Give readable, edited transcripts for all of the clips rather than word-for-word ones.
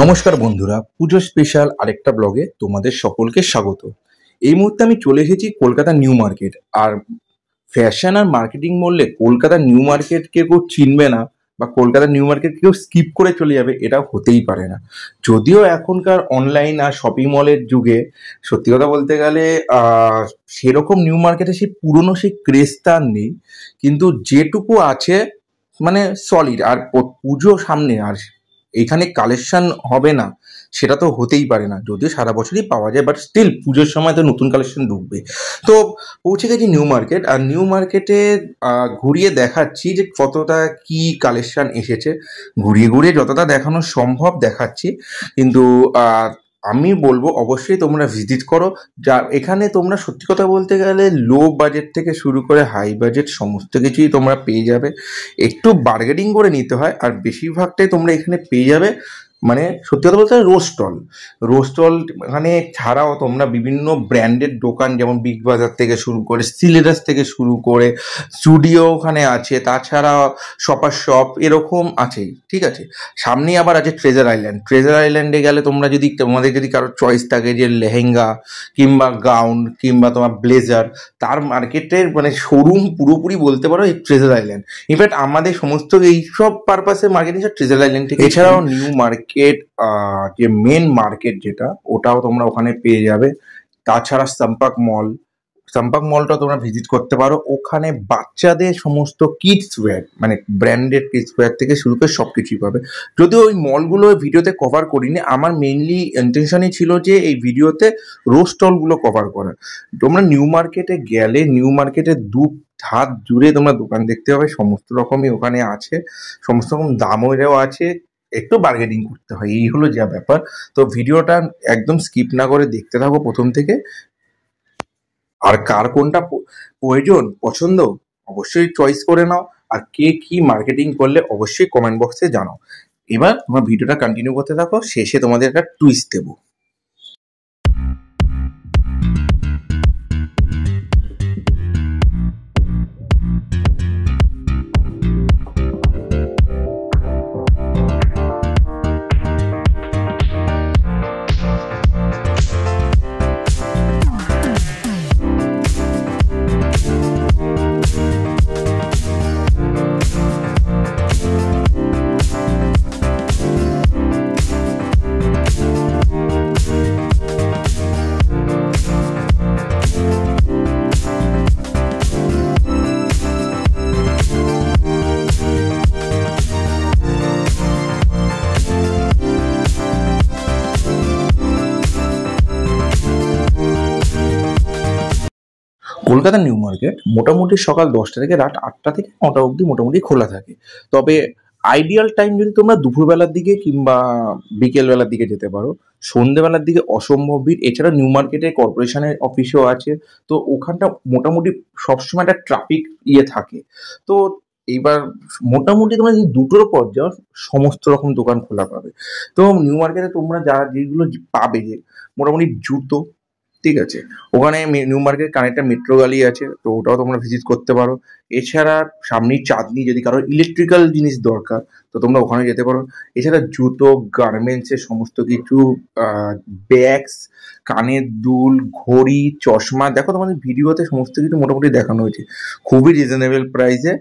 নমস্কার বন্ধুরা, পুজো স্পেশাল আরেকটা ব্লগে তোমাদের সকলকে স্বাগত। এই মুহূর্তে আমি চলে এসেছি কলকাতা নিউ মার্কেট। আর ফ্যাশন আর মার্কেটিং বললে কলকাতা নিউ মার্কেট কেউ চিনবে না বা কলকাতা নিউ মার্কেট কেউ স্কিপ করে চলে যাবে, এটা হতেই পারে না। যদিও এখনকার অনলাইন আর শপিং মলের যুগে সত্যি কথা বলতে গেলে সেরকম নিউ মার্কেটে সেই পুরনো সেই ক্রেজটা আর নেই, কিন্তু যেটুকু আছে মানে সলিড। আর পুজো সামনে, আর এইখানে কালেকশন হবে না সেটা তো হতেই পারে না। যদিও সারা বছরই পাওয়া যায়, বাট স্টিল পুজোর সময় তো নতুন কালেকশন ঢুকবে। তো পৌঁছে গেছি নিউ মার্কেট, আর নিউ মার্কেটে ঘুরিয়ে দেখাচ্ছি যে কতটা কি কালেকশন এসেছে। ঘুরিয়ে ঘুরিয়ে যতটা দেখানো সম্ভব দেখাচ্ছি, কিন্তু আমি বলবো অবশ্যই তোমরা ভিজিট করো। যা এখানে তোমরা সত্যি কথা বলতে গেলে লো বাজেট থেকে শুরু করে হাই বাজেট সমস্ত কিছুই তোমরা পেয়ে যাবে। একটু বার্গেনিং করে নিতে হয়, আর বেশিরভাগটাই তোমরা এখানে পেয়ে যাবে। মানে সত্যি কথা বলতে রোস্টল এখানে ছাড়াও তোমরা বিভিন্ন ব্র্যান্ডেড দোকান, যেমন বিগ বাজার থেকে শুরু করে সিলেরাস থেকে শুরু করে স্টুডিও ওখানে আছে, তাছাড়া শপার শপ এরকম আছেই। ঠিক আছে, সামনেই আবার আছে ট্রেজার আইল্যান্ডে গেলে তোমরা যদি তোমাদের যদি কারোর চয়েস থাকে যে লেহেঙ্গা কিংবা গাউন কিংবা তোমার ব্লেজার, তার মার্কেটের মানে শোরুম পুরোপুরি বলতে পারো এই ট্রেজার আইল্যান্ড। ইনফ্যাক্ট আমাদের সমস্ত এইসব পারপাসে মার্কেটিং ট্রেজার আইল্যান্ড থেকে। এছাড়াও নিউ মার্কেট যে মেন মার্কেট যেটা, ওটাও তোমরা ওখানে পেয়ে যাবে। তাছাড়া সম্পাক মলটা তোমরা ভিজিট করতে পারো। ওখানে বাচ্চাদের সমস্ত কিডস ওয়্যার, মানে ব্র্যান্ডেড কিডস ওয়্যার থেকে শুরু করে সব কিছুই পাবে। যদিও ওই মলগুলো ভিডিওতে কভার করিনি, আমার মেইনলি ইন্টেনশনই ছিল যে এই ভিডিওতে রোজ স্টলগুলো কভার করা। তোমরা নিউ মার্কেটে গেলে নিউ মার্কেটের হাত জুড়ে তোমরা দোকান দেখতে পাবে, সমস্ত রকমই ওখানে আছে, সমস্ত রকম দামেরও আছে। একটু বার্গেনিং করতে হয়, এই হলো যা ব্যাপার। তো ভিডিওটা একদম স্কিপ না করে দেখতে থাকো প্রথম থেকে। আর কার কোনটা পছন্দ অবশ্যই চয়েস করে নাও। আর কে কি মার্কেটিং করলে অবশ্যই কমেন্ট বক্সে জানাও। এবার তোমরা ভিডিওটা কন্টিনিউ করতে থাকো, শেষে তোমাদের একটা টুইস্ট দেবো। কলকাতা নিউ মার্কেট মোটামুটি সকাল 10টা থেকে রাত 8টা থেকে 9টা অবধি মোটামুটি খোলা থাকে। তবে আইডিয়াল টাইম যদি তোমরা দুপুরবেলার দিকে কিংবা বিকেলবেলার দিকে যেতে পারো। সন্ধ্যেবেলার দিকে অসম্ভব ভিড়। এছাড়া নিউ মার্কেটে কর্পোরেশনের অফিসও আছে, তো ওখানটা মোটামুটি সবসময় একটা ট্রাফিক থাকে। তো এইবার মোটামুটি তোমরা যদি দুটোর পর যাও, সমস্ত রকম দোকান খোলা পাবে। তো নিউ মার্কেটে তোমরা যেগুলো পাবে, যে মোটামুটি জুতো, ঠিক আছে, ওখানে নিউ মার্কেট কানেক্টটা মেট্রো গালি আছে, তো ওটাও তোমরা ভিজিট করতে পারো। এছাড়া সামনেই চাঁদনি, যদি কারোর ইলেকট্রিক্যাল জিনিস দরকার তো তোমরা ওখানে যেতে পারো। এছাড়া জুতো, গার্মেন্টসের সমস্ত কিছু, ব্যাগস, কানের দুল, ঘড়ি, চশমা, দেখো তোমাদের ভিডিওতে সমস্ত কিছু মোটামুটি দেখানো হয়েছে খুবই রিজনেবল প্রাইসে।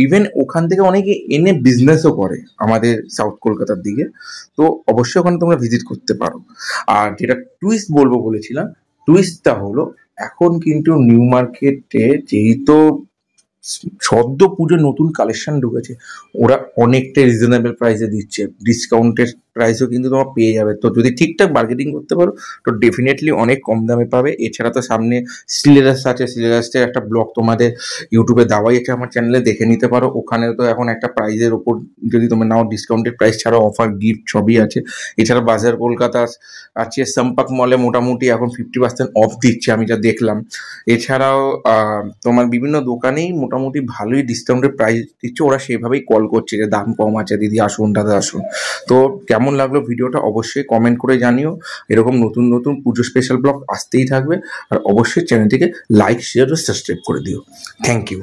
ইভেন ওখান থেকে অনেকে এনে বিজনেসও করে আমাদের সাউথ কলকাতার দিকে, তো অবশ্যই ওখানে তোমরা ভিজিট করতে পারো। আর যেটা টুইস্ট বলবো বলেছিলাম, টুইস্টটা হলো এখন কিন্তু নিউ মার্কেটে যেহেতু সদ্য পুজোর নতুন কালেকশন ঢুকেছে, ওরা অনেকটাই রিজনেবল প্রাইসে দিচ্ছে। ডিসকাউন্টের প্রাইসও কিন্তু তোমরা পেয়ে যাবে। তো যদি ঠিকঠাক মার্কেটিং করতে পারো তো ডেফিনেটলি অনেক কম দামে পাবে। এছাড়া তো সামনে সিলেরাস আছে, সিলেরাসের একটা ব্লগ তোমাদের ইউটিউবে দেওয়াই আছে, আমার চ্যানেলে দেখে নিতে পারো। ওখানে তো এখন একটা প্রাইজের ওপর যদি তোমরা নাও, ডিসকাউন্টেড প্রাইস ছাড়াও অফার, গিফট সবই আছে। এছাড়া বাজার কলকাতা আছে, সম্পাক মলে মোটামুটি এখন 50% অফ দিচ্ছে আমি যা দেখলাম। এছাড়াও তোমার বিভিন্ন দোকানেই মোটামুটি ভালোই ডিসকাউন্টের প্রাইস দিচ্ছে। ওরা সেভাবেই কল করছে যে দাম কম আছে, দিদি আসুন, দাদা আসুন। তো কেমন লাগলো ভিডিওটা অবশ্যই কমেন্ট করে জানিও। এরকম নতুন নতুন পুজো স্পেশাল ব্লগ আসতেই থাকবে। আর অবশ্যই চ্যানেলটিকে লাইক, শেয়ার ও সাবস্ক্রাইব করে দিও। Thank you.